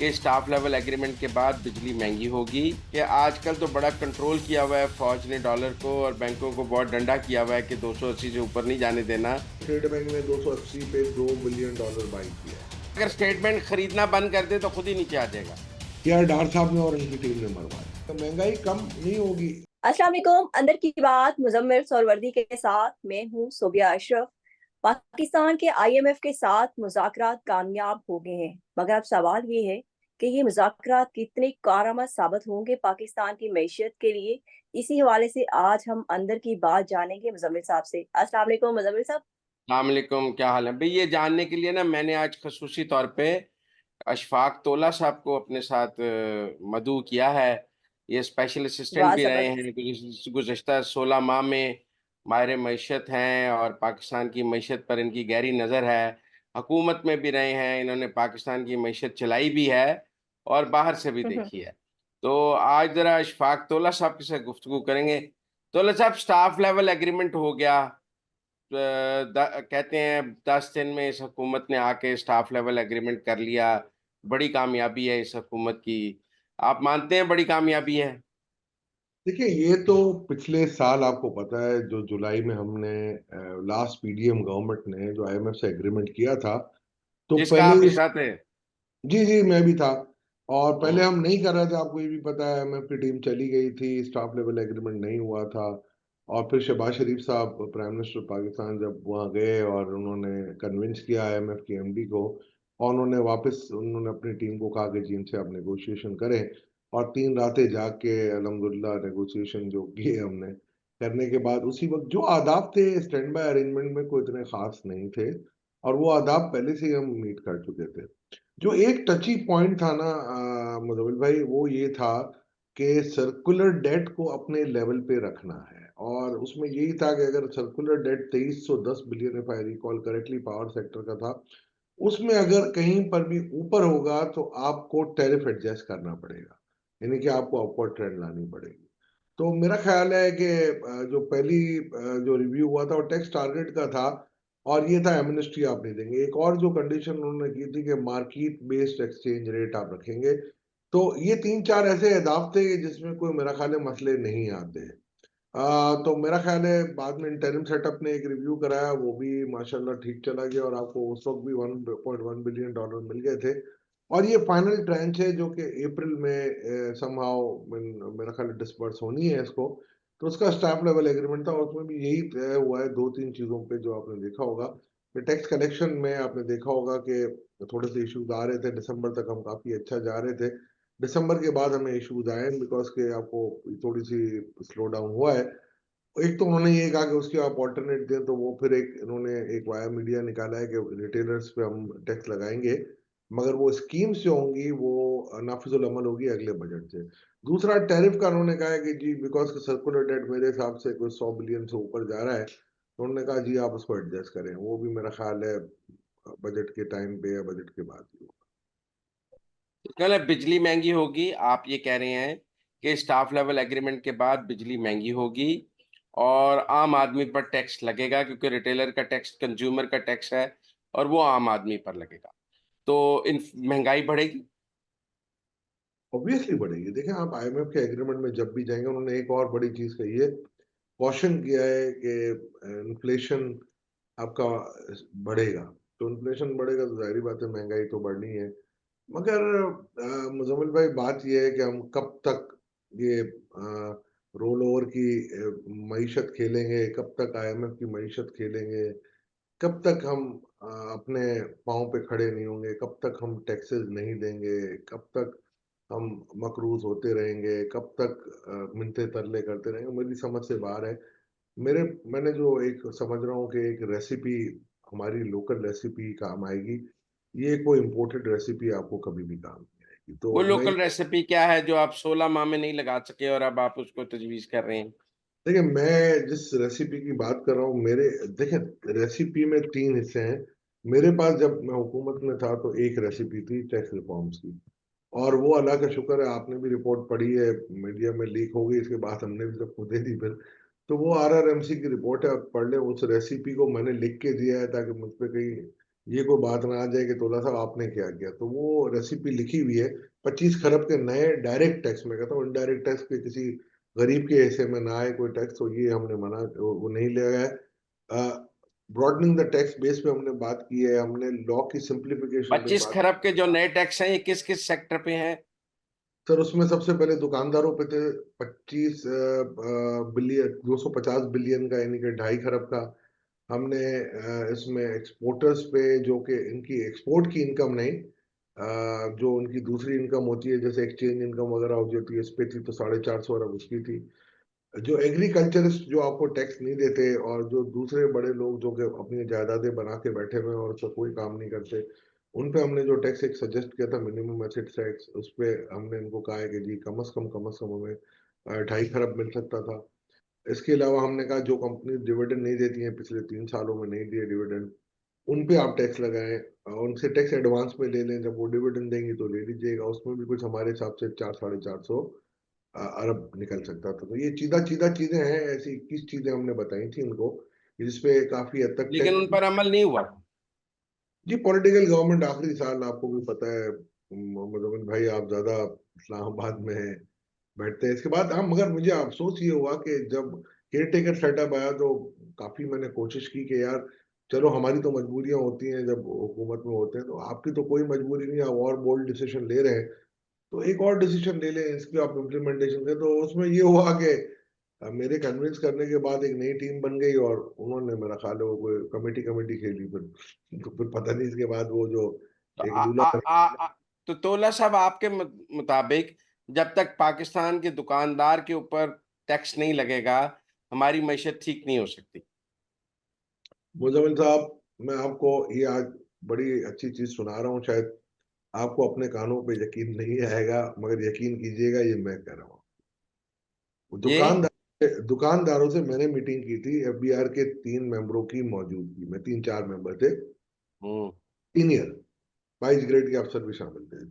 कि staff level agreement के बाद बिजली महंगी होगी। कि आजकल तो बड़ा कंट्रोल किया हुआ है फौज ने डॉलर को, और बैंकों को बहुत डंडा किया हुआ है कि 280 से ऊपर नहीं जाने देना। ट्रेड बैंक ने 280 पे $2 बिलियन बाई किया है। अगर स्टेटमेंट खरीदना बंद कर दे तो खुद ही नीचे आ जाएगा। यार डार साहब ने और इनकी टीम ने मरवाया, तो महंगाई कम नहीं होगी। अस्सलाम वालेकुम। अंदर की बात मुजम्मिल सोरवर्दी के साथ मैं हूँ सोबिया अशरफ। पाकिस्तान के आईएमएफ के साथ मुज़ाकरात कामयाब हो गए हैं, मगर अब सवाल ये है कि ये मुज़ाकरात कितने कारआमद साबित होंगे पाकिस्तान की मैशियत के लिए। इसी हवाले से आज हम अंदर की बात जानेंगे मुजम्मिल साहब से। अस्सलाम वालेकुम मुजम्मिल साहब। वालेकुम, क्या हाल है भाई? ये जानने के लिए ना मैंने आज खसूसी तौर पे अशफाक तोला साहब को अपने साथ मदऊ किया है। ये स्पेशल असिस्टेंट वाह भी रहे जबरदस्त। हैं, गुज़श्ता 16 माह में माहिर मईशत हैं और पाकिस्तान की मईशत पर इनकी गहरी नज़र है। हुकूमत में भी रहे हैं, इन्होंने पाकिस्तान की मईशत चलाई भी है और बाहर से भी देखी है। तो आज ज़रा अशफाक तोला साहब के साथ गुफ्तगू करेंगे। तोला साहब, स्टाफ लेवल एग्रीमेंट हो गया। कहते हैं 10 दिन में इस हुकूमत ने आके स्टाफ लेवल एग्रीमेंट कर लिया। बड़ी कामयाबी है इस हुकूमत की। आप मानते हैं बड़ी कामयाबी है? देखिए, ये तो पिछले साल आपको पता है जो जुलाई में हमने लास्ट पीडीएम गवर्नमेंट ने जो आईएमएफ से एग्रीमेंट किया था, तो जिसका पहले आप इस। हिस्सा थे। जी जी, मैं भी था। और पहले हम्म। हम नहीं कर रहे थे, आपको ये भी पता है, आईएमएफ की टीम चली गई थी, स्टाफ लेवल एग्रीमेंट नहीं हुआ था। और फिर शहबाज शरीफ साहब प्राइम मिनिस्टर पाकिस्तान जब वहाँ गए और उन्होंने कन्विंस किया आईएमएफ की एमडी को, और उन्होंने अपनी टीम को कहा कि जी इनसे आप नेगोशिएशन करें। और 3 रातें जाग के अल्हम्दुलिल्लाह नेगोशिएशन जो किए हमने, करने के बाद उसी वक्त जो आदाब थे स्टैंड बाय अरेंजमेंट में कोई इतने खास नहीं थे, और वो आदाब पहले से ही हम मीट कर चुके थे। जो एक टची पॉइंट था ना मुदविल भाई, वो ये था कि सर्कुलर डेट को अपने लेवल पे रखना है। और उसमें यही था कि अगर circular debt 2310 billion, if I recall correctly, power sector का था, उसमें अगर कहीं पर भी ऊपर होगा तो आपको टैरिफ एडजस्ट करना पड़ेगा, यानी कि आपको अपवर्ड ट्रेंड लानी पड़ेगी। तो मेरा ख्याल है कि जो पहली जो रिव्यू हुआ था वो टैक्स टारगेट का था, और ये था एमनेस्टी आप नहीं देंगे। एक और जो कंडीशन उन्होंने की थी कि मार्केट बेस्ड एक्सचेंज रेट आप रखेंगे। तो ये 3-4 ऐसे अहदाफ थे जिसमें कोई मेरा ख्याल है मसले नहीं आते हैं। तो मेरा ख्याल है बाद में इंटरिम सेटअप ने एक रिव्यू कराया, वो भी माशाल्लाह ठीक चला गया, और आपको उस वक्त भी $1.1 बिलियन मिल गए थे। और ये फाइनल ट्रांच है जो कि अप्रैल में समहाउ मेरा ख्याल डिसबर्स होनी है इसको। तो उसका स्टाफ लेवल एग्रीमेंट था, और उसमें भी यही तय हुआ है 2-3 चीजों पे जो आपने देखा होगा कि टैक्स कलेक्शन में आपने देखा होगा कि थोड़े से इश्यूज आ रहे थे, दिसंबर तक हम काफी अच्छा जा रहे थे। दिसंबर के बाद हमें इश्यूज आए बिकॉज के आपको थोड़ी सी स्लो डाउन हुआ है। एक तो उन्होंने ये कहा कि उसके आप ऑल्टरनेट दें, तो वो फिर एक इन्होंने एक वाया मीडिया निकाला है कि रिटेलर्स पे हम टैक्स लगाएंगे, मगर वो स्कीम्स जो होंगी वो नाफिजुल अमल होगी अगले बजट से। दूसरा टैरिफ का उन्होंने कहा है कि जी बिकॉज सर्कुलर डेट मेरे हिसाब से कोई 100 बिलियन से ऊपर जा रहा है, तो उन्होंने कहा जी आप उसको एडजस्ट करें। वो भी मेरा ख्याल है बजट के टाइम पे या बजट के बाद ही होगा। कल बिजली महंगी होगी, आप ये कह रहे हैं कि स्टाफ लेवल एग्रीमेंट के बाद बिजली महंगी होगी और आम आदमी पर टैक्स लगेगा, क्योंकि रिटेलर का टैक्स कंज्यूमर का टैक्स है और वो आम आदमी पर लगेगा। तो इन महंगाई बढ़ेगी। ऑब्वियसली बढ़ेगी। देखें, आप आईएमएफ के एग्रीमेंट में जब भी जाएंगे, उन्होंने एक और बड़ी चीज कही है, कॉशन किया है कि इन्फ्लेशन आपका बढ़ेगा। तो इन्फ्लेशन बढ़ेगा तो जाहिर बात है महंगाई तो बढ़नी है। मगर मुजम्मिल भाई, बात यह है कि हम कब तक ये रोल ओवर की मईशत खेलेंगे, कब तक आईएमएफ की मईशत खेलेंगे, कब तक हम अपने पाँव पे खड़े नहीं होंगे, कब तक हम टैक्सेस नहीं देंगे, कब तक हम मकरूज होते रहेंगे, कब तक मिन्नतें तरले करते रहेंगे, मेरी समझ से बाहर है। मैंने जो एक समझ रहा हूँ कि एक रेसिपी, हमारी लोकल रेसिपी काम आएगी। ये कोई इम्पोर्टेड रेसिपी आपको कभी भी काम नहीं आएगी। वो तो मैं, लोकल रेसिपी क्या है जो आप 16 माह में नहीं लगा सके और अब आप उसको तजवीज कर रहे हैं? देखिए, मैं जिस रेसिपी की बात कर रहा हूँ, मेरे, देखिए, रेसिपी में 3 हिस्से हैं। मेरे पास जब मैं हुकूमत में था तो एक रेसिपी थी टैक्स रिफॉर्म्स की, और वो अल्लाह का शुक्र है आपने भी रिपोर्ट पढ़ी है, मीडिया में लीक हो गई, इसके बाद हमने भी सबको दे दी फिर। तो वो आरआरएमसी की रिपोर्ट है, आप पढ़ लें। उस रेसिपी को मैंने लिख के दिया है ताकि मुझ पे कहीं ये कोई बात ना आ जाए कि तोला साहब आपने क्या किया। तो वो रेसिपी लिखी हुई है, 25 खरब के नए डायरेक्ट टैक्स। में कहता हूँ इनडायरेक्ट टैक्स के किसी गरीब के हिस्से में ना आए कोई टैक्स, तो ये हमने मना, वो नहीं लिया गया है। ब्रॉडनिंग द टैक्स बेस पे हमने बात की है, हमने लॉ की सिंप्लीफिकेशन पे 25 खरब के जो नए टैक्स हैं ये किस किस सेक्टर पे हैं? सर उसमें सबसे पहले दुकानदारों पे थे 25 बिलियन, 250 बिलियन का, यानी कि 2.5 खरब का। हमने इसमें एक्सपोर्टर्स पे, जो कि इनकी एक्सपोर्ट की इनकम नहीं, जो उनकी दूसरी इनकम होती है जैसे एक्सचेंज इनकम वगैरह हो जाती है, इस पे थी तो 450 अरब उसकी थी। जो एग्रीकल्चरिस्ट जो आपको टैक्स नहीं देते, और जो दूसरे बड़े लोग जो कि अपनी जायदादें बना के बैठे हुए हैं और उसका कोई काम नहीं करते, उन पे हमने जो टैक्स एक सजेस्ट किया था, मिनिमम एसेट टैक्स, उस पे हमने इनको कहा है कि जी कम से कम हमें 2.5 खरब मिल सकता था। इसके अलावा हमने कहा जो कंपनी डिविडेंड नहीं देती हैं, पिछले 3 सालों में नहीं दिए डिविडेंड, उन पे आप टैक्स लगाएं, और उनसे टैक्स एडवांस में ले लें, जब वो डिविडेंड देंगी तो ले लीजिएगा। उसमें भी कुछ हमारे हिसाब से 400 साढ़े 400 अरब निकल सकता था। तो ये सीधा सीधा चीजें हैं, ऐसी 21 चीजें हमने बताई थी इनको, जिसपे काफी हद तक लेकिन टैक्स। उन पर अमल नहीं हुआ। जी पॉलिटिकल गवर्नमेंट आखिरी साल, आपको भी पता है मोहम्मद अमीन भाई, आप ज्यादा इस्लामाबाद में हैं, बैठते हैं। इसके बाद हम, मगर मुझे अफसोस ये हुआ कि जब केयर टेकर सेटअप आया तो काफी मैंने कोशिश की कि यार चलो, हमारी तो मजबूरियां होती हैं जब हुकूमत में होते हैं, तो आपकी तो कोई मजबूरी नहीं, आप और बोल्ड डिसीजन ले रहे हैं, तो एक और डिसीजन ले लें, इसकी आप इम्प्लीमेंटेशन करें। तो उसमें ये हुआ कि मेरे कन्विंस करने के बाद एक नई टीम बन गई, और उन्होंने मेरा ख्याल है वो कोई कमेटी कमेटी खेली फिर, तो फिर पता नहीं इसके बाद वो जो तो एक आ, लूला आ, बन। आ, आ, तो तोला साहब आपके मुताबिक जब तक पाकिस्तान के दुकानदार के ऊपर टैक्स नहीं लगेगा हमारी मैशत ठीक नहीं हो सकती। मुजम्मिल साहब, मैं आपको ये आज बड़ी अच्छी चीज सुना रहा हूँ, शायद आपको अपने कानों पे यकीन नहीं आएगा, मगर यकीन कीजिएगा ये मैं कह रहा हूँ। ये दुकानदारों से मैंने मीटिंग की थी, एफबीआर के 3 मेंबरों की मौजूदगी में, 3 4 मेंबर थे, हम्म सीनियर 22 ग्रेड के अफसर भी शामिल थे।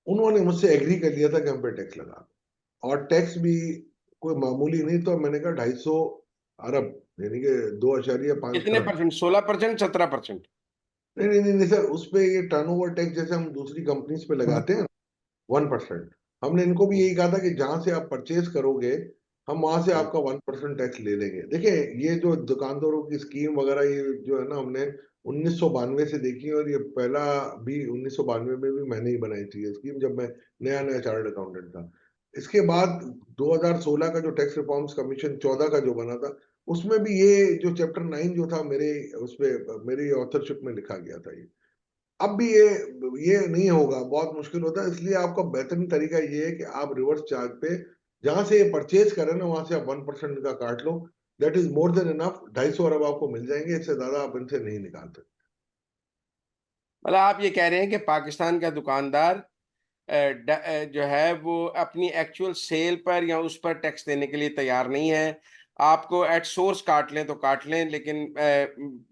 उन्होंने मुझसे एग्री कर लिया था कि हम पे टैक्स लगा दो। और टैक्स भी कोई मामूली नहीं, तो मैंने कहा 250 अरब, यानी कि 2.5 कितने खरब। परसेंट? 16%, 17%? नहीं नहीं नहीं नहीं सर, उस पे ये टर्नओवर टैक्स जैसे हम दूसरी कंपनीज पे लगाते हैं, 1%। हमने इनको भी यही कहा था कि जहां से आप परचेज करोगे, हम वहां से आपका 1% टैक्स ले लेंगे। देखिए, ये जो दुकानदारों की स्कीम वगैरह, ये जो है ना, हमने 1992 से देखी है, और ये पहला भी 1992 में भी मैंने ही बनाई थी ये स्कीम, जब मैं नया नया चार्टर्ड अकाउंटेंट था। इसके बाद 2016 का जो टैक्स रिफॉर्म्स कमीशन 14 का जो बना था, उसमें भी ये जो चैप्टर 9 जो था मेरे, उसपे मेरी ऑथरशिप में लिखा गया था ये। अब भी ये नहीं होगा, बहुत मुश्किल होता है। इसलिए आपका बेहतरीन तरीका ये है कि आप रिवर्स चार्ज पे जहां से परचेज करें ना, वहां से आप 1% का काट लो। That is more than enough. 250 अरब आपको मिल जाएंगे, इससे ज्यादा आप इनसे नहीं निकाल सकते। मतलब आप ये कह रहे हैं कि पाकिस्तान का दुकानदार जो है वो अपनी एक्चुअल सेल पर या उस पर टैक्स देने के लिए तैयार नहीं है। आपको एट सोर्स काट लें तो काट लें, लेकिन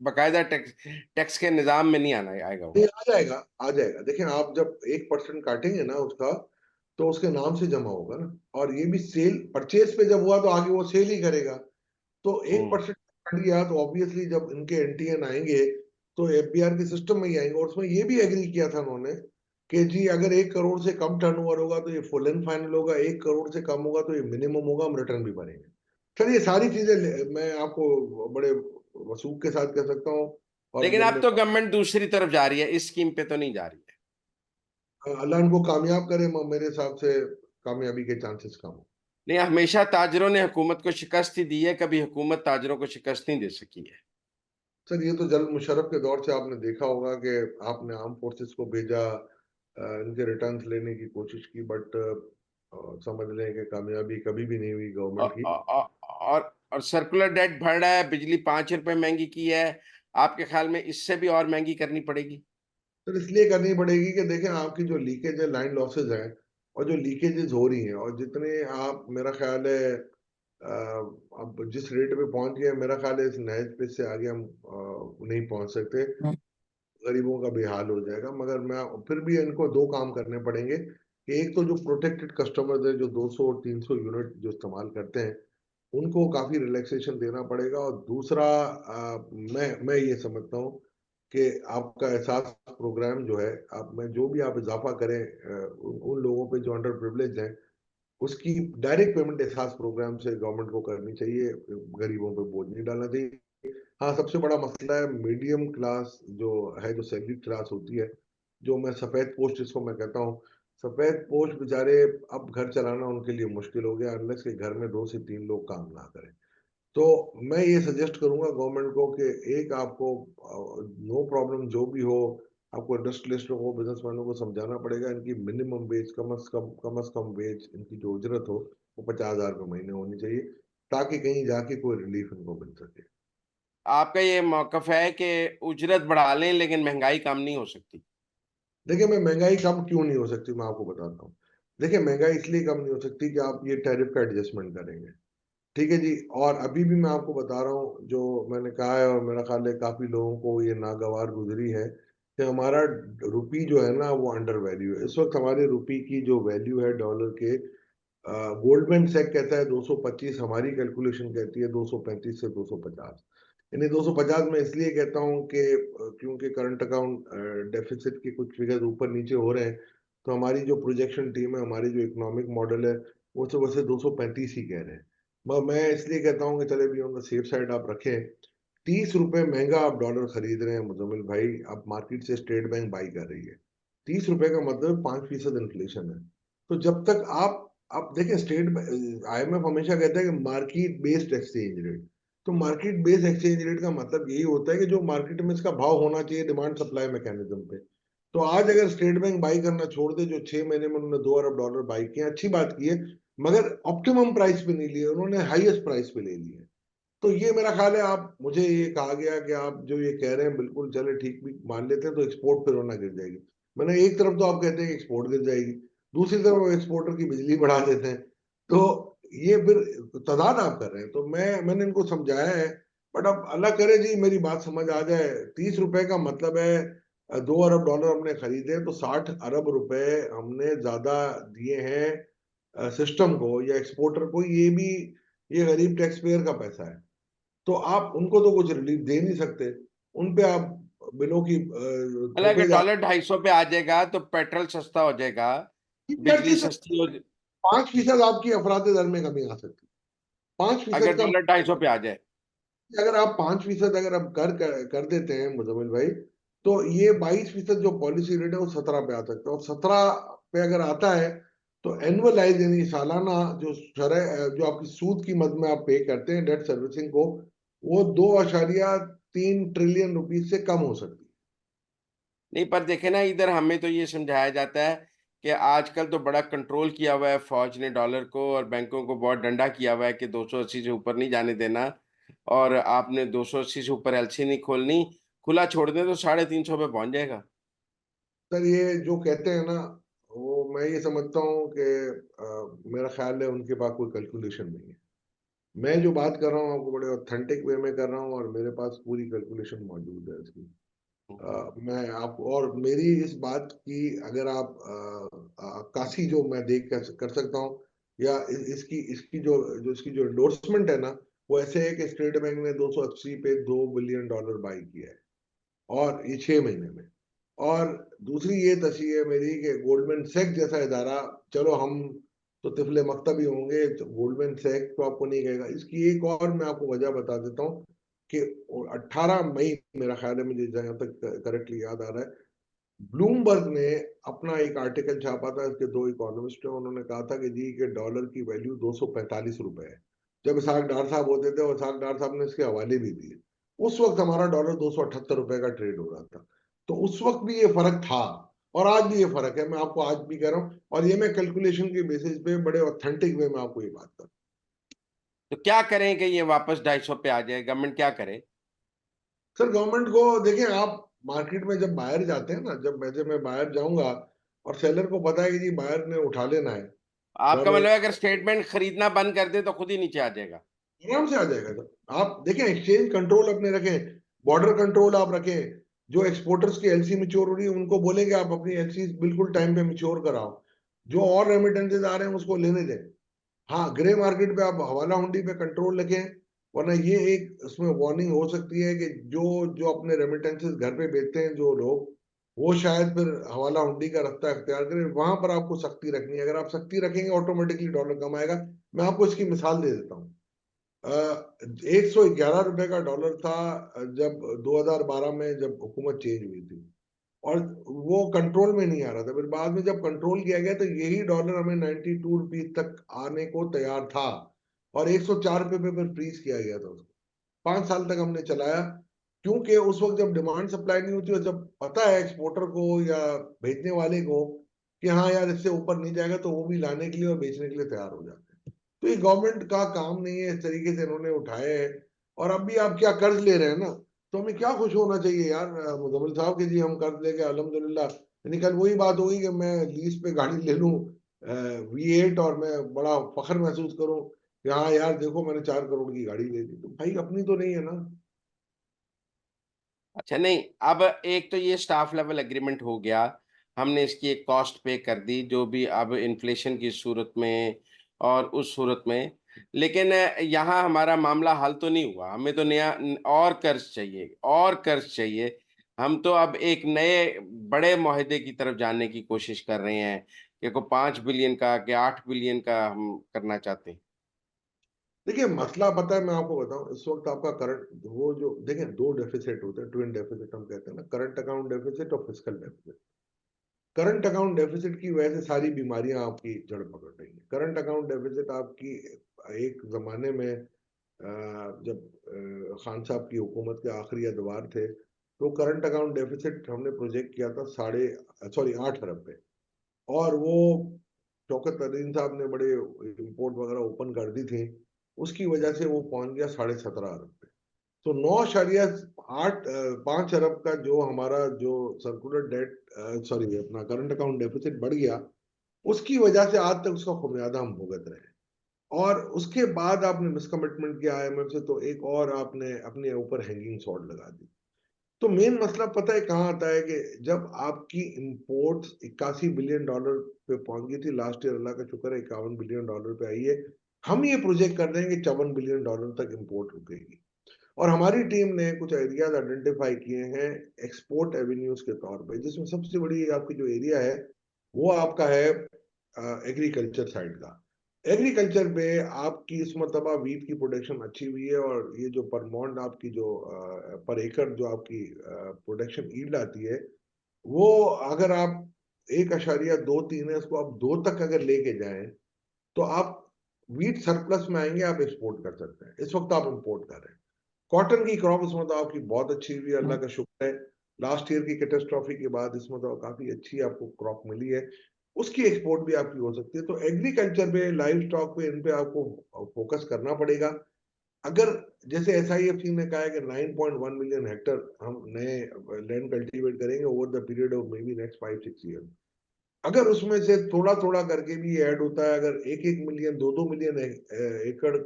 बकायदा टैक्स टैक्स के निज़ाम में नहीं आना आएगा वो। नहीं, आ जाएगा, आ जाएगा। देखिए, आप जब 1% काटेंगे ना उसका, तो उसके नाम से जमा होगा ना। और ये भी सेल परचेज पे जब हुआ तो आगे वो सेल ही करेगा। तो एक हम्म परसेंट कट गया तो ऑब्वियसली जब इनके एनटीएन आएंगे, तो एफबीआर के सिस्टम में ही आएंगे। और उसमें ये भी एग्री किया था उन्होंने कि जी अगर 1 करोड़ से कम टर्नओवर होगा तो ये फुल एंड फाइनल होगा, 1 करोड़ से कम होगा तो ये मिनिमम होगा, हम रिटर्न भी भरेंगे। सर ये सारी चीजें मैं आपको बड़े वसूख के साथ कह सकता हूँ। और लेकिन जब अब मैं, तो गवर्नमेंट दूसरी तरफ जा रही है, इस स्कीम पे तो नहीं जा रही है। अल्लाह इनको कामयाब करे, मेरे हिसाब से कामयाबी के चांसेस कम हो। नहीं, हमेशा ताजरों ने हुकूमत को शिकस्त ही दी है, कभी हुकूमत ताजरों को शिकस्त नहीं दे सकी है। सर ये तो जल मुशर्रफ के दौर से आपने देखा होगा कि आपने आर्म फोर्सेस को भेजा, इनके रिटर्न्स लेने की कोशिश की, बट समझ लें कि कामयाबी कभी भी नहीं हुई और गवर्नमेंट की। और सर्कुलर डेट बढ़ रहा है, बिजली 5 रुपए महंगी की है। आपके ख्याल में इससे भी और महंगी करनी पड़ेगी? सर इसलिए करनी पड़ेगी कि देखें, आपकी जो लीकेज है, लाइन लॉसेज है, और जो लीकेजेस हो रही हैं, और जितने आप, मेरा ख्याल है अब जिस रेट पे पहुंच गए, मेरा ख्याल है इस नए पे से आगे हम नहीं पहुंच सकते। गरीबों का बेहाल हो जाएगा। मगर मैं फिर भी इनको दो काम करने पड़ेंगे कि एक तो जो प्रोटेक्टेड कस्टमर्स है, जो 200 और 300 यूनिट जो इस्तेमाल करते हैं, उनको काफी रिलैक्सेशन देना पड़ेगा। और दूसरा, मैं ये समझता हूँ कि आपका एहसास प्रोग्राम जो है, आप में जो भी आप इजाफा करें उन लोगों पे जो अंडर प्रिविलेज हैं, उसकी डायरेक्ट पेमेंट एहसास प्रोग्राम से गवर्नमेंट को करनी चाहिए, गरीबों पे बोझ नहीं डालना चाहिए। हाँ, सबसे बड़ा मसला है मीडियम क्लास जो है, जो सैलरी क्लास होती है, जो मैं सफेद पोस्ट जिसको मैं कहता हूँ, सफेद पोस्ट बेचारे अब घर चलाना उनके लिए मुश्किल हो गया, अनलेस के घर में 2 से 3 लोग काम ना करें। तो मैं ये सजेस्ट करूंगा गवर्नमेंट को कि एक आपको नो प्रॉब्लम जो भी हो, आपको इंडस्ट्रियलिस्टों को, बिजनेसमैनों को समझाना पड़ेगा इनकी मिनिमम वेज, कम से कम वेज इनकी जो उजरत हो वो 50,000 रुपये महीने होनी चाहिए, ताकि कहीं जाके कोई रिलीफ इनको मिल सके। आपका ये मौकफ है कि उजरत बढ़ा लें लेकिन महंगाई कम नहीं हो सकती? देखिए, मैं महंगाई कम क्यों नहीं हो सकती मैं आपको बताता हूँ। देखिए, महंगाई इसलिए कम नहीं हो सकती कि आप ये टैरिफ का एडजस्टमेंट करेंगे, ठीक है जी। और अभी भी मैं आपको बता रहा हूँ, जो मैंने कहा है और मेरा ख्याल है काफी लोगों को ये नागवार गुजरी है, कि हमारा रुपी जो है ना वो अंडर वैल्यू है। इस वक्त हमारे रुपी की जो वैल्यू है डॉलर के, गोल्डमैन सैक कहता है 225, हमारी कैलकुलेशन कहती है 235 से 250। यानी 250 में इसलिए कहता हूँ कि क्योंकि करंट अकाउंट डेफिसिट के कुछ फिगर्स ऊपर नीचे हो रहे हैं, तो हमारी जो प्रोजेक्शन टीम है, हमारी जो इकोनॉमिक मॉडल है, वो तो वैसे 235 ही कह रहे हैं। मगर मैं इसलिए कहता हूँ कि चले भी ऑन द सेफ साइड आप रखें। 30 रुपए महंगा आप डॉलर खरीद रहे हैं मुजम्मिल भाई, आप मार्केट से स्टेट बैंक बाई कर रही है। 30 रुपए का मतलब 5% इन्फ्लेशन है। तो जब तक आप देखें, स्टेट IMF हमेशा कहता है कि मार्केट बेस्ड एक्सचेंज रेट। तो मार्केट बेस्ड एक्सचेंज रेट का मतलब यही होता है कि जो मार्केट में इसका भाव होना चाहिए डिमांड सप्लाई मैकेनिज्म पे। तो आज अगर स्टेट बैंक बाई करना छोड़ दे, जो 6 महीने में उन्होंने 2 अरब डॉलर बाई किए, अच्छी बात की है, मगर ऑप्टिमम प्राइस पे नहीं लिए उन्होंने, हाईएस्ट प्राइस पे ले लिए। तो ये मेरा ख्याल है, आप मुझे ये कहा गया कि आप जो ये कह रहे हैं बिल्कुल चले ठीक भी मान लेते हैं, तो एक्सपोर्ट फिर होना गिर जाएगी। मैंने एक तरफ तो आप कहते हैं कि एक्सपोर्ट गिर जाएगी, दूसरी तरफ एक्सपोर्टर की बिजली बढ़ा देते हैं, तो ये फिर तदाद आप कर रहे हैं। तो मैंने इनको समझाया है, बट अब अल्लाह करे जी मेरी बात समझ आ जाए। 30 रुपए का मतलब है 2 अरब डॉलर हमने खरीदे, तो 60 अरब रुपए हमने ज्यादा दिए हैं सिस्टम को या एक्सपोर्टर को। ये भी, ये गरीब टैक्स पेयर का पैसा है, तो आप उनको तो कुछ रिलीफ दे नहीं सकते। उन पे आप बिलों की मतलब अगर थोपे जा। डॉलर 250 पे आ जाएगा तो पेट्रोल सस्ता हो जाएगा, बिजली सस्ती हो। 5% आपकी अफराद दर में कमी आ सकती है। पांच अगर फीसद का, डॉलर 250 पे आ जाए। अगर आप 5% अगर आप कर देते हैं मुजम्मिल भाई, तो ये 22% जो पॉलिसी रेट है वो 17 पे आ सकता है। और 17 पे अगर आता है, तो एनुअलाइज यानी सालाना जो शरह जो आपकी सूद की मद में आप पे करते हैं डेट सर्विसिंग को, वो 2.3 ट्रिलियन रुपीज से कम हो सकती है। नहीं, पर देखे ना, इधर हमें तो ये समझाया जाता है कि आजकल तो बड़ा कंट्रोल किया हुआ है फौज ने डॉलर को, और बैंकों को बहुत डंडा किया हुआ है कि 280 से ऊपर नहीं जाने देना, और आपने 280 से ऊपर एलसी नहीं खोलनी, खुला छोड़ दें तो 350 पे पहुंच जाएगा। सर, ये जो कहते हैं ना, वो मैं ये समझता हूँ कि मेरा ख्याल है उनके पास कोई कैलकुलेशन नहीं है। मैं जो बात कर रहा हूँ आपको बड़े ऑथेंटिक वे में कर रहा हूँ, और मेरे पास पूरी कैलकुलेशन मौजूद है इसकी। मैं आप और मेरी इस बात की, अगर आप काशी जो मैं देख कर सकता हूँ, या इसकी इसकी जो इसकी जो एंडोर्समेंट है ना, वो ऐसे है कि स्टेट बैंक ने 280 पे $2 बिलियन बाई किया है, और ये 6 महीने में। और दूसरी ये तशरीह है मेरी कि गोल्डमैन सैक जैसा इदारा, चलो हम तो तिफले मकतब ही होंगे, तो गोल्डमैन सैक तो आपको नहीं कहेगा। इसकी एक और मैं आपको वजह बता देता हूँ कि 18 मई, मेरा ख्याल है, मुझे जहां तक करेक्टली याद आ रहा है, ब्लूमबर्ग ने अपना एक आर्टिकल छापा था, इसके 2 इकोनॉमिस्ट हैं, उन्होंने कहा था कि जी के डॉलर की वैल्यू 245 रुपए है। जब इसहाक डार साहब होते थे, और इसहाक डार साहब ने इसके हवाले भी दिए, उस वक्त हमारा डॉलर 278 रुपए का ट्रेड हो रहा था। तो उस वक्त भी ये फर्क था, और आज भी ये फर्क है। मैं आपको आज भी कह रहा हूँ, और ये मैं कैलकुलेशन के बेसिस पे बड़े ऑथेंटिक वे में आपको ये बात कर। तो क्या करें कि ये वापस 250 पे आ जाए? गवर्नमेंट क्या करे? सर, गवर्नमेंट को देखें, आप मार्केट में जब बाहर जाते हैं ना, जब मैं बाहर जाऊंगा, और सेलर को पता है कि जी बाहर ने उठा लेना है आपका डॉलर, मतलब है अगर स्टेटमेंट खरीदना बंद कर दे तो खुद ही नीचे आ जाएगा? आराम से आ जाएगा सर। आप देखें, एक्सचेंज कंट्रोल अपने रखें, बॉर्डर कंट्रोल आप रखें, जो एक्सपोर्टर्स की एलसी मिच्योर हो रही है उनको बोलेंगे आप अपनी एलसी बिल्कुल टाइम पे मिच्योर कराओ, जो और रेमिटेंसेज आ रहे हैं उसको लेने दें। हाँ, ग्रे मार्केट पे आप हवाला हुंडी पे कंट्रोल रखें, वरना ये एक उसमें वार्निंग हो सकती है कि जो जो अपने रेमिटेंसेस घर पे भेजते हैं जो लोग, वो शायद फिर हवाला हुंडी का रास्ता अख्तियार करें। वहां पर आपको सख्ती रखनी है। अगर आप सख्ती रखेंगे ऑटोमेटिकली डॉलर कम आएगा। मैं आपको इसकी मिसाल दे देता हूँ। 111 रुपए का डॉलर था जब 2012 में जब हुकूमत चेंज हुई थी, और वो कंट्रोल में नहीं आ रहा था। फिर बाद में जब कंट्रोल किया गया तो यही डॉलर हमें 92 रुपीज तक आने को तैयार था, और 104 रुपए पे फिर फ्रीज किया गया था उसको। 5 साल तक हमने चलाया, क्योंकि उस वक्त जब डिमांड सप्लाई नहीं होती, और जब पता है एक्सपोर्टर को या भेजने वाले को कि हाँ यार इससे ऊपर नहीं जाएगा, तो वो भी लाने के लिए और बेचने के लिए तैयार हो जाते हैं। तो ये गवर्नमेंट का काम नहीं है, इस तरीके से इन्होंने उठाए है। और अब भी आप क्या कर्ज ले रहे हैं ना, तो हमें क्या खुश होना चाहिए यार मुजम्मिल साहब के जी हम कर्ज लेके अल्हम्दुलिल्लाह। यानी कल वही बात होगी कि मैं लीज पे गाड़ी ले लूं V8, और मैं बड़ा फख्र महसूस करूं कि हाँ यार देखो मैंने 4 करोड़ की गाड़ी ले ली। तो भाई अपनी तो नहीं है ना। अच्छा, नहीं, अब एक तो ये स्टाफ लेवल एग्रीमेंट हो गया, हमने इसकी एक कॉस्ट पे कर दी जो भी अब इन्फ्लेशन की सूरत में और उस सूरत में। लेकिन यहाँ हमारा मामला हल तो नहीं हुआ, हमें तो नया और कर्ज चाहिए, और कर्ज चाहिए। हम तो अब एक नए बड़े मुआहदे की तरफ जाने की कोशिश कर रहे हैं कि को 5 बिलियन का कि 8 बिलियन का हम करना चाहते हैं। देखिए मसला पता है, मैं आपको बताऊं, इस वक्त आपका करंट वो जो देखिए दो डेफिसिट होते हैं, ट्विन डेफिसिट हम कहते हैं ना, करंट अकाउंट डेफिसिट और fiscal deficit. Current account deficit की वजह से सारी बीमारियां आपकी जड़ पकड़ रही हैं। करंट अकाउंट डेफिसिट आपकी एक जमाने में जब खान साहब की हुकूमत के आखिरी अदवार थे, तो करंट अकाउंट डेफिसिट हमने प्रोजेक्ट किया था 8 अरब पे। और वो शौकत तरीन साहब ने बड़े इंपोर्ट वगैरह ओपन कर दी थी, उसकी वजह से वो पहुंच गया 17.5 अरब पे। तो 9.8 5 अरब का जो हमारा जो सर्कुलर डेट, सॉरी अपना करंट अकाउंट डेफिसिट बढ़ गया, उसकी वजह से आज तक उसका खुमियादा हम भुगत रहे हैं। और उसके बाद आपने मिसकमिटमेंट किया IMF से, तो एक और आपने अपने ऊपर हैंगिंग सॉर्ड लगा दी। तो मेन मसला पता है कहाँ आता है कि जब आपकी इंपोर्ट 81 बिलियन डॉलर पे पहुंच गई थी लास्ट ईयर, अल्लाह का शुक्र है 51 बिलियन डॉलर पे आई है। हम ये प्रोजेक्ट कर रहे हैं कि 54 बिलियन डॉलर तक इंपोर्ट रुकेगी। और हमारी टीम ने कुछ एरियाज आइडेंटिफाई किए हैं एक्सपोर्ट एवेन्यूज के तौर पे, जिसमें सबसे बड़ी आपकी जो एरिया है वो आपका है एग्रीकल्चर साइड का। एग्रीकल्चर पे आपकी इस मरतबा वीट की प्रोडक्शन अच्छी हुई है, और ये जो पर मॉन्ड आपकी जो पर एकड़ जो आपकी प्रोडक्शन ईल्ड आती है, वो अगर आप 1.23 है, उसको आप 2 तक अगर लेके जाएं, तो आप वीट सरप्लस में आएंगे, आप एक्सपोर्ट कर सकते हैं। इस वक्त आप इंपोर्ट कर रहे हैं। कॉटन की क्रॉप इसमें तो आपकी बहुत अच्छी हुई है, अल्लाह का शुक्र है। लास्ट ईयर की कैटेस्ट्रॉफी के बाद इसमें तो काफी अच्छी आपको क्रॉप मिली है, उसकी एक्सपोर्ट भी आपकी हो सकती है। तो एग्रीकल्चर पे, लाइव स्टॉक पे, इन पे आपको फोकस करना पड़ेगा। अगर जैसे SIFC ने कहा है कि 9.1 मिलियन हेक्टर हम नए लैंड कल्टीवेट करेंगे over the period of may be next 5-6 year. अगर उसमें से थोड़ा थोड़ा करके भी ऐड होता है, अगर 1-1 मिलियन 2-2 मिलियन एकड़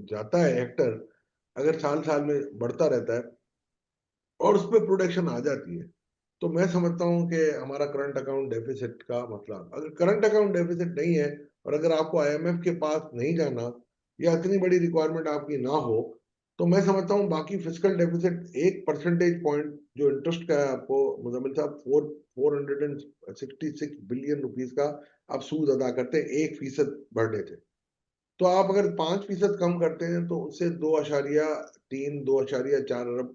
जाता है हेक्टर, अगर साल साल में बढ़ता रहता है और उस पर प्रोडक्शन आ जाती है, तो मैं समझता हूँ कि हमारा करंट अकाउंट डेफिसिट का मतलब, अगर करंट अकाउंट डेफिसिट नहीं है और अगर आपको IMF के पास नहीं जाना या इतनी बड़ी रिक्वायरमेंट आपकी ना हो, तो मैं समझता हूँ बाकी फिजिकल डेफिसिट 1 परसेंटेज पॉइंट जो इंटरेस्ट का है आपको, मुजम्मिल साहब, 466 बिलियन रुपीज का आप सूद अदा करते हैं 1% बढ़ने थे। तो आप अगर 5% कम करते हैं तो उससे 2.4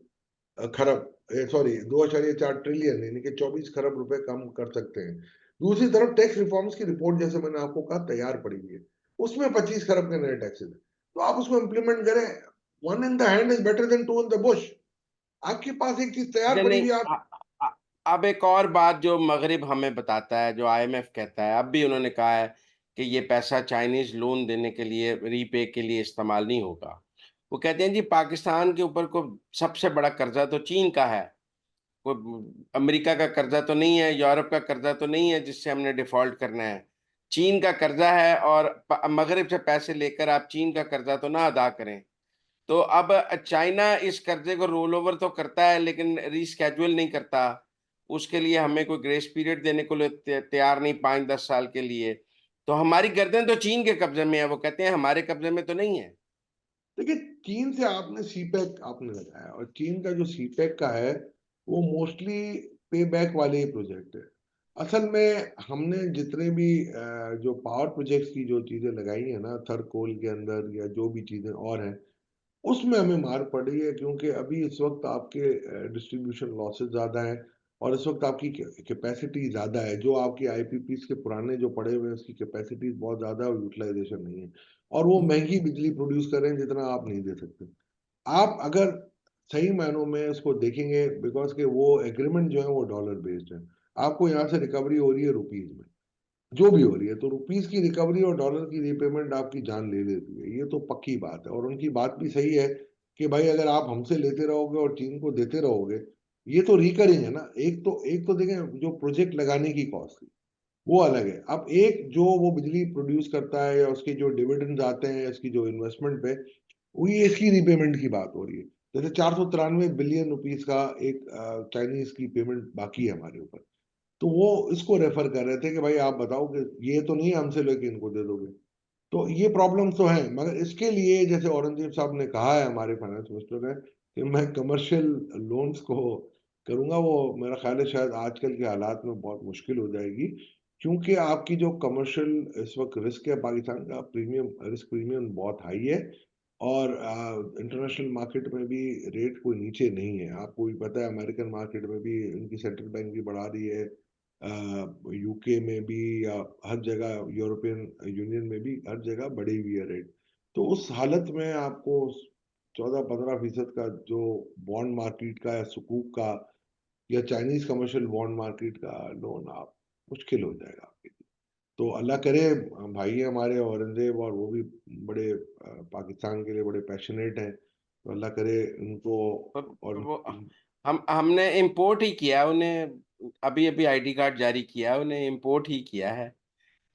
खरब, सॉरी 2.4 ट्रिलियन यानी कि 24 खरब रुपए कम कर सकते हैं। दूसरी तरफ टैक्स रिफॉर्म्स की रिपोर्ट, जैसे मैंने आपको कहा, तैयार पड़ी हुई है, उसमें 25 खरब के नए टैक्सेस है। तो आप उसको इम्प्लीमेंट करें। One in the hand is better than two in the bush. आपके पास एक चीज तैयार अच्छा, पड़ी नहीं, हुई है, आप अ- अब एक और बात जो मगरिब हमें बताता है, जो IMF कहता है, अब भी उन्होंने कहा है कि ये पैसा चाइनीज लोन देने के लिए, रीपे के लिए इस्तेमाल नहीं होगा। वो कहते हैं जी पाकिस्तान के ऊपर को सबसे बड़ा कर्जा तो चीन का है, कोई अमेरिका का कर्जा तो नहीं है, यूरोप का कर्जा तो नहीं है जिससे हमने डिफॉल्ट करना है। चीन का कर्जा है, और मगरिब से पैसे लेकर आप चीन का कर्जा तो ना अदा करें। तो अब चाइना इस कर्जे को रोल ओवर तो करता है लेकिन रीस्केड्यूल नहीं करता। उसके लिए हमें कोई ग्रेस पीरियड देने को तैयार नहीं, 5-10 साल के लिए। तो हमारी गर्दन तो चीन के कब्जे में है, वो कहते हैं हमारे कब्जे में तो नहीं है। देखिए, चीन से आपने सीपैक आपने लगाया, और चीन का जो सीपैक का है वो मोस्टली पे बैक वाले ही प्रोजेक्ट है। असल में हमने जितने भी जो पावर प्रोजेक्ट्स की जो चीजें लगाई है ना, थर्ड कोल के अंदर या जो भी चीजें और हैं, उसमें हमें मार पड़ रही है, क्योंकि अभी इस वक्त आपके डिस्ट्रीब्यूशन लॉसेस ज्यादा है, और इस वक्त आपकी कैपेसिटी ज्यादा है। जो आपकी आईपीपीस के पुराने जो पड़े हुए हैं उसकी कैपेसिटी बहुत ज्यादा है और यूटिलाइजेशन नहीं है, और वो महंगी बिजली प्रोड्यूस कर रहे हैं जितना आप नहीं दे सकते। आप अगर सही मायनों में इसको देखेंगे, बिकॉज के वो एग्रीमेंट जो है वो डॉलर बेस्ड है, आपको यहाँ से रिकवरी हो रही है रुपीज में, जो भी हो रही है, तो रुपीस की रिकवरी और डॉलर की रीपेमेंट आपकी जान ले लेती है, ये तो पक्की बात है। और उनकी बात भी सही है कि भाई अगर आप हमसे लेते रहोगे और चीन को देते रहोगे, ये तो रिकरिंग है ना। एक तो देखें, जो प्रोजेक्ट लगाने की कॉस्ट थी वो अलग है, अब एक जो वो बिजली प्रोड्यूस करता है या उसके जो डिविडेंड्स आते हैं, इसकी जो इन्वेस्टमेंट पे, वही इसकी रीपेमेंट की बात हो रही है। जैसे 493 बिलियन रुपीस का एक चाइनीज की पेमेंट बाकी है हमारे ऊपर, तो वो इसको रेफर कर रहे थे कि भाई आप बताओ कि ये तो नहीं हमसे लेके इनको दे दोगे। तो ये प्रॉब्लम्स तो हैं, मगर इसके लिए जैसे औरंगजेब साहब ने कहा है, हमारे फाइनेंस मिनिस्टर ने, कि मैं कमर्शियल लोन्स को करूंगा, वो मेरा ख्याल है शायद आजकल के हालात में बहुत मुश्किल हो जाएगी, क्योंकि आपकी जो कमर्शियल इस वक्त रिस्क है पाकिस्तान का, प्रीमियम रिस्क प्रीमियम बहुत हाई है, और इंटरनेशनल मार्केट में भी रेट कोई नीचे नहीं है। आपको भी पता है अमेरिकन मार्केट में भी उनकी सेंट्रल बैंक भी बढ़ा रही है, यूके में भी, या हर जगह यूरोपियन यूनियन में भी हर जगह बढ़ी हुई है रेट। तो उस हालत में आपको 14-15% का जो बॉन्ड मार्केट का या सुकूक का या चाइनीज कमर्शियल बॉन्ड मार्केट का लोन आप मुश्किल हो जाएगा आपके लिए। तो अल्लाह करे, भाई है हमारे औरंगजेब, और वो भी बड़े पाकिस्तान के लिए बड़े पैशनेट हैं, तो अल्लाह करे उनको और वो हमने इंपोर्ट ही किया उन्हें, अभी अभी आईडी कार्ड जारी किया उन्हें, इंपोर्ट ही किया है।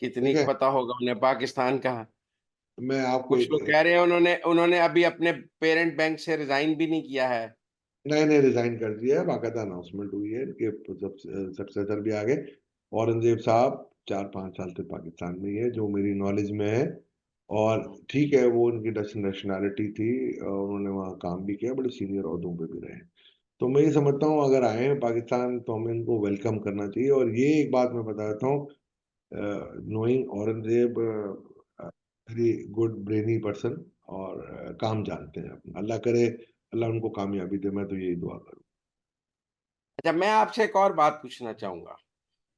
कितनी ठीक है। पता होगा उन्हें पाकिस्तान का। मैं आपको कुछ एक लोग कह रहे हैं उन्होंने उन्होंने अभी अपने पेरेंट बैंक से रिजाइन भी नहीं किया है। नए नए रिजाइन कर दिया है, बाकायदा अनाउंसमेंट हुई है कि सक्सेसर भी आ गए। औरंगजेब साहब 4-5 साल से पाकिस्तान में ही है, जो मेरी नॉलेज में है। और ठीक है, वो उनकी डच नेशनैलिटी थी, और उन्होंने वहाँ काम भी किया, बड़े सीनियर ओहदों पे भी रहे। तो मैं ये समझता हूँ अगर आए हैं पाकिस्तान तो हमें इनको वेलकम करना चाहिए। और ये एक बात मैं बता देता हूँ, knowing Aurangzeb, very good brainy person, और काम जानते हैं अपना। अल्लाह करे अल्लाह उनको कामयाबी दे, मैं तो यही दुआ करूँ। अच्छा, मैं आपसे एक और बात पूछना चाहूंगा।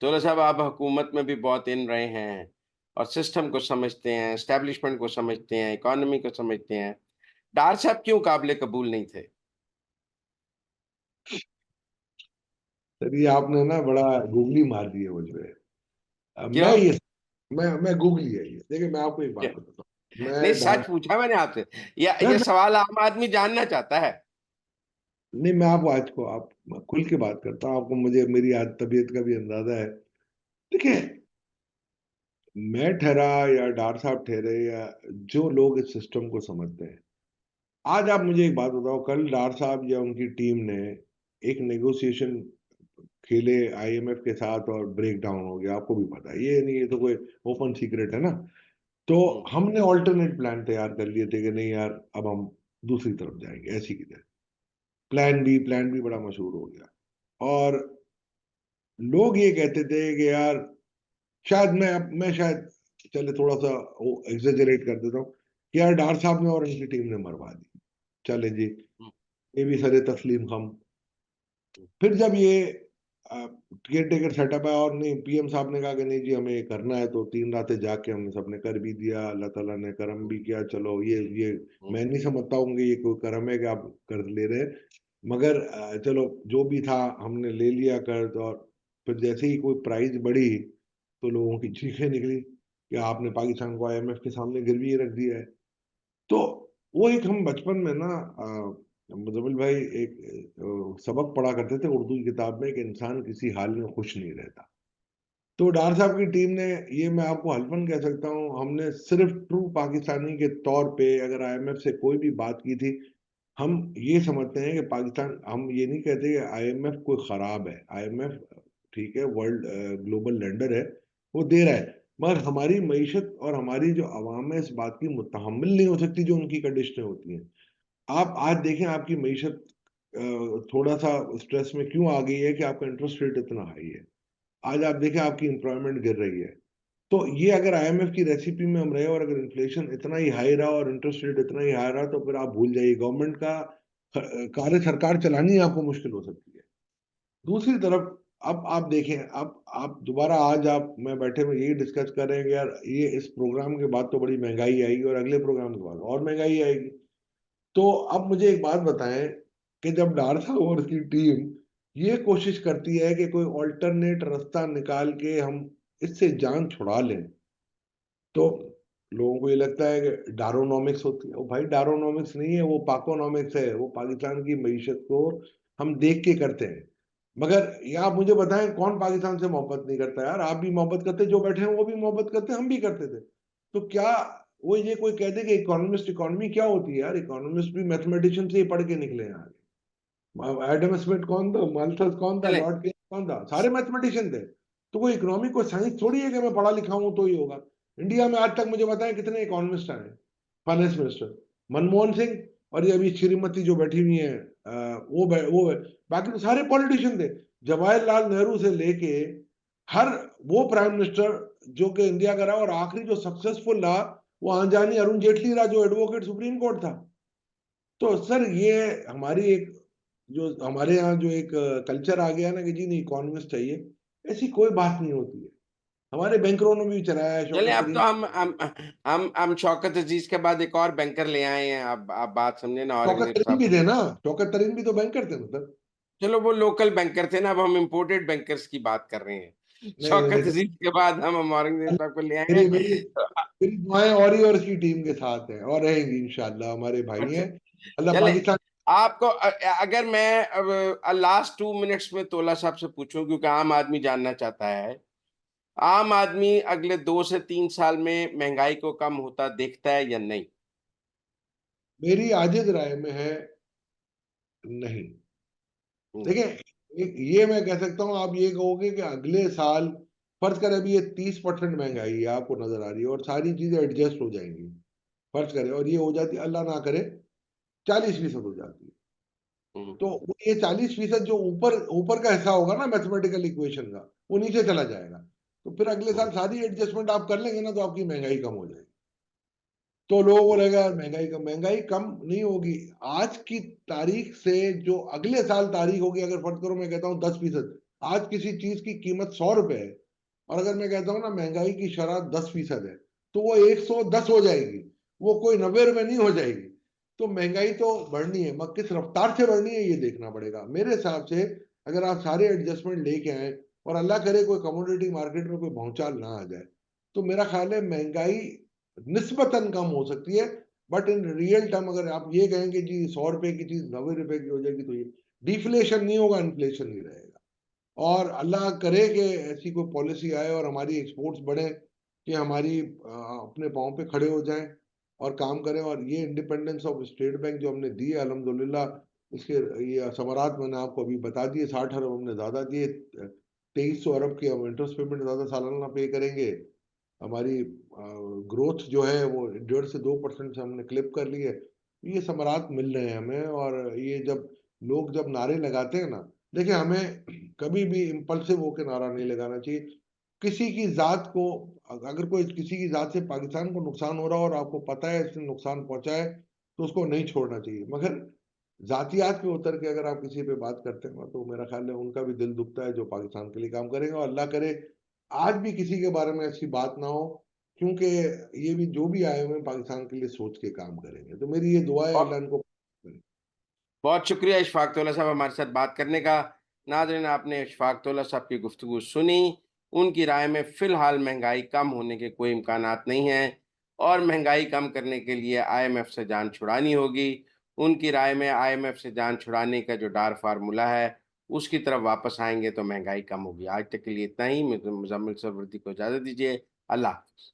तो साहब, आप हुकूमत में भी बहुत इन रहे हैं और सिस्टम को समझते हैं, एस्टेब्लिशमेंट को समझते हैं, इकोनॉमी को समझते हैं। डार साहब क्यों काबिल कबूल नहीं थे? सर, ये आपने ना बड़ा गूगली मार दी है मुझ पे। मैं क्यों? ये मैं गूगली है ये। देखिए, मैं आपको एक क्या? बात बताता हूँ, नहीं, मैं सच पूछा मैंने आपसे। या मैं ये सवाल आम आदमी जानना चाहता है। नहीं, मैं आपको आज को आप खुल के बात करता हूँ, आपको मुझे मेरी आज तबीयत का भी अंदाजा है। देखिए, मैं ठहरा या डार साहब ठहरे, या जो लोग इस सिस्टम को समझते हैं, आज आप मुझे एक बात बताओ, कल डार साहब या उनकी टीम ने एक नेगोशिएशन खेले आईएमएफ के साथ और ब्रेक डाउन हो गया, आपको भी पता है, ये नहीं, ये तो कोई ओपन सीक्रेट है ना। तो हम्म। हमने ऑल्टरनेट प्लान तैयार कर लिए थे कि नहीं यार, अब हम दूसरी तरफ जाएंगे, ऐसी की तरह। प्लान बी बड़ा मशहूर हो गया, और लोग ये कहते थे कि यार, शायद मैं शायद चले थोड़ा सा एग्जेजरेट कर देता हूँ कि यार डार साहब ने और इनकी टीम ने मरवा दी, चले जी, ये भी सरे तस्लीम हम। फिर जब ये केयर टेकर सेटअप है, और नहीं, पीएम साहब ने कहा कि नहीं जी हमें ये करना है, तो 3 रातें जाके हमने सबने कर भी दिया, अल्लाह ताला ने करम भी किया। चलो, ये मैं नहीं समझता हूँ कि ये कोई करम है कि आप कर ले रहे हैं, मगर चलो जो भी था हमने ले लिया कर्ज। और फिर जैसे ही कोई प्राइस बढ़ी, तो लोगों की चीखें निकली कि आपने पाकिस्तान को आईएमएफ के सामने गिरवी रख दिया है। तो वो एक, हम बचपन में ना मुजम्मिल भाई एक सबक पढ़ा करते थे उर्दू की किताब में, कि इंसान किसी हाल में खुश नहीं रहता। तो डार साहब की टीम ने, ये मैं आपको हल्फन कह सकता हूँ, हमने सिर्फ ट्रू पाकिस्तानी के तौर पे अगर आईएमएफ से कोई भी बात की थी, हम ये समझते हैं कि पाकिस्तान, हम ये नहीं कहते कि आईएमएफ कोई खराब है। आईएमएफ ठीक है, वर्ल्ड ग्लोबल लेंडर है, वो दे रहा है, मगर हमारी मईशत और हमारी जो आवाम है इस बात की मुतहम्मिल नहीं हो सकती जो उनकी कंडीशनें होती हैं। आप आज देखें आपकी मईशत थोड़ा सा स्ट्रेस में क्यों आ गई है कि आपका इंटरेस्ट रेट इतना हाई है। आज आप देखें आपकी एम्प्लॉयमेंट गिर रही है। तो ये अगर आईएमएफ की रेसिपी में हम रहे और अगर इन्फ्लेशन इतना ही हाई रहा और इंटरेस्ट रेट इतना ही हाई रहा तो फिर आप भूल जाइए गवर्नमेंट का कार्य सरकार चलानी आपको मुश्किल हो सकती है। दूसरी तरफ अब आप देखें, अब आप दोबारा आज आप मैं बैठे में यही डिस्कस कर रहे हैं कि यार ये इस प्रोग्राम के बाद तो बड़ी महंगाई आएगी और अगले प्रोग्राम के बाद और महंगाई आएगी। तो अब मुझे एक बात बताएं कि जब डार साहब और उसकी टीम ये कोशिश करती है कि कोई ऑल्टरनेट रास्ता निकाल के हम इससे जान छुड़ा लें, तो लोगों को ये लगता है कि डारोनॉमिक्स होती है। वो भाई डारोनॉमिक्स नहीं है, वो पाकोनॉमिक्स है। वो पाकिस्तान की मईशत को हम देख के करते हैं। मगर ये आप मुझे बताएं कौन पाकिस्तान से मोहब्बत नहीं करता यार। आप भी मोहब्बत करते, जो बैठे हैं वो भी मोहब्बत करते, हम भी करते थे। तो क्या वो ये कोई कहते कि इकोनॉमिस्ट, इकोनॉमी क्या होती है यार? इकोनॉमिस्ट भी मैथमेटिशियन से ही पढ़ के निकले हैं आगे। एडम स्मिथ कौन था, माल्थस कौन था, चले। लॉर्ड केन कौन था? सारे मैथमेटिशियन थे। तो कोई इकोनॉमी को साइंस थोड़ी है कि मैं पढ़ा लिखा हूं तो ही होगा। इंडिया में आज तक मुझे बताएं कितने इकोनॉमिस्ट आए, फाइनेंस मिनिस्टर मनमोहन सिंह और ये अभी श्रीमती जो बैठी हुई है वो बाकी तो सारे पॉलिटिशियन थे। जवाहरलाल नेहरू से लेके हर वो प्राइम मिनिस्टर जो कि इंडिया का रहा, और आखिरी जो सक्सेसफुल रहा वो अनजानी अरुण जेटली रहा जो एडवोकेट सुप्रीम कोर्ट था। तो सर ये हमारी एक जो हमारे यहाँ जो एक कल्चर आ गया ना कि जी नहीं इकोनॉमिस्ट चाहिए, ऐसी कोई बात नहीं होती है। हमारे बैंकरों ने भी चलाया है, चले, शौकत अब तो तरीन। हम शौकत अजीज के बाद एक और बैंकर ले आए हैं। अब आप बात समझे ना, शौकत औरंगजेब तरीन साहब भी को। थे ना, शौकत तरीन भी तो बैंकर थे मतलब। चलो, वो लोकल बैंकर थे ना, अब हम इम्पोर्टेड बैंकर्स की बात कर रहे हैं। नहीं नहीं शौकत लेकिन अजीज के बाद हम औरंगजेब साहब को ले आए मेरी मेरी हैं। मेरी दुआएं और उसकी टीम के साथ हैं और रहेंगी इंशाल्लाह। हमारे भाई हैं। अल्लाह चले, पाकिस्तान। आपको अगर मैं अब लास्ट 2 मिनट्स में तोला साहब से पूछूं, क्योंकि आम आदमी जानना चाहता है, आम आदमी अगले 2 से 3 साल में महंगाई को कम होता देखता है या नहीं? मेरी आजिज राय में है नहीं। नहीं। देखिए ये मैं कह सकता हूँ, आप ये कहोगे कि अगले साल फर्ज करें अभी ये 30% महंगाई है आपको नजर आ रही है और सारी चीजें एडजस्ट हो जाएंगी, फर्ज करें और ये हो जाती, अल्लाह ना करे, 40% हो जाती है। तो हम्म। ये 40% जो ऊपर ऊपर का हिस्सा होगा ना मैथमेटिकल इक्वेशन का, वो नीचे चला जाएगा। तो फिर अगले साल हम्म। सारी एडजस्टमेंट आप कर लेंगे ना तो आपकी महंगाई कम हो जाएगी। तो लोगों को लगेगा यार महंगाई कम नहीं होगी। आज की तारीख से जो अगले साल तारीख होगी, अगर फर्ज करो मैं कहता हूँ 10%, आज किसी चीज की कीमत 100 रुपए है और अगर मैं कहता हूँ ना महंगाई की शरह 10% है, तो वो 110 हो जाएगी, वो कोई 90 रुपए नहीं हो जाएगी। तो महंगाई तो बढ़नी है, मगर किस रफ्तार से बढ़नी है ये देखना पड़ेगा मेरे हिसाब से। अगर आप सारे एडजस्टमेंट लेके आए और अल्लाह करे कोई कमोडिटी मार्केट में कोई भौचाल ना आ जाए, तो मेरा ख्याल है महंगाई निस्बतन कम हो सकती है। बट इन रियल टर्म अगर आप ये कहें कि जी 100 रुपए की चीज 90 रुपए की हो जाएगी, तो ये डिफ्लेशन नहीं होगा, इन्फ्लेशन ही रहेगा। और अल्लाह करे कि ऐसी कोई पॉलिसी आए और हमारी एक्सपोर्ट्स बढ़े कि हमारी अपने पाँव पे खड़े हो जाएं और काम करें। और ये इंडिपेंडेंस ऑफ स्टेट बैंक जो हमने दी है अल्हम्दुलिल्लाह, इसके ये समरात मैंने आपको अभी बता दिए। 60 अरब हमने ज्यादा दिए, 2300 अरब की हम इंटरेस्ट पेमेंट ज्यादा सालाना पे करेंगे। हमारी ग्रोथ जो है वो 1.5 से 2% से हमने क्लिप कर ली है। ये समरात मिल रहे हैं हमें। और ये जब लोग जब नारे लगाते हैं ना, देखिए हमें कभी भी इम्पल्सिव होकर नारा नहीं लगाना चाहिए। किसी की जात को, अगर कोई किसी की जात से पाकिस्तान को नुकसान हो रहा हो और आपको पता है इसने नुकसान पहुंचा है, तो उसको नहीं छोड़ना चाहिए। मगर जातियात पे उतर के अगर आप किसी पे बात करते हैं तो मेरा ख्याल है उनका भी दिल दुखता है जो पाकिस्तान के लिए काम करेंगे। और अल्लाह करे आज भी किसी के बारे में ऐसी बात ना हो, क्योंकि ये भी जो भी आए हुए हैं पाकिस्तान के लिए सोच के काम करेंगे। तो मेरी ये दुआ है बहुत अल्लाह इनको करे। बहुत शुक्रिया इशफाक तौला साहब हमारे साथ बात करने का। नाज़रीन, आपने इशफाक तौला साहब की गुफ्तगू सुनी। उनकी राय में फ़िलहाल महंगाई कम होने के कोई इम्कानात नहीं हैं और महंगाई कम करने के लिए आईएमएफ से जान छुड़ानी होगी। उनकी राय में आईएमएफ से जान छुड़ाने का जो डार फार्मूला है, उसकी तरफ वापस आएँगे तो महंगाई कम होगी। आज तक के लिए इतना ही। मुज़म्मिल सरवरदी को इजाज़त दीजिए। अल्लाह हाफ़िज़।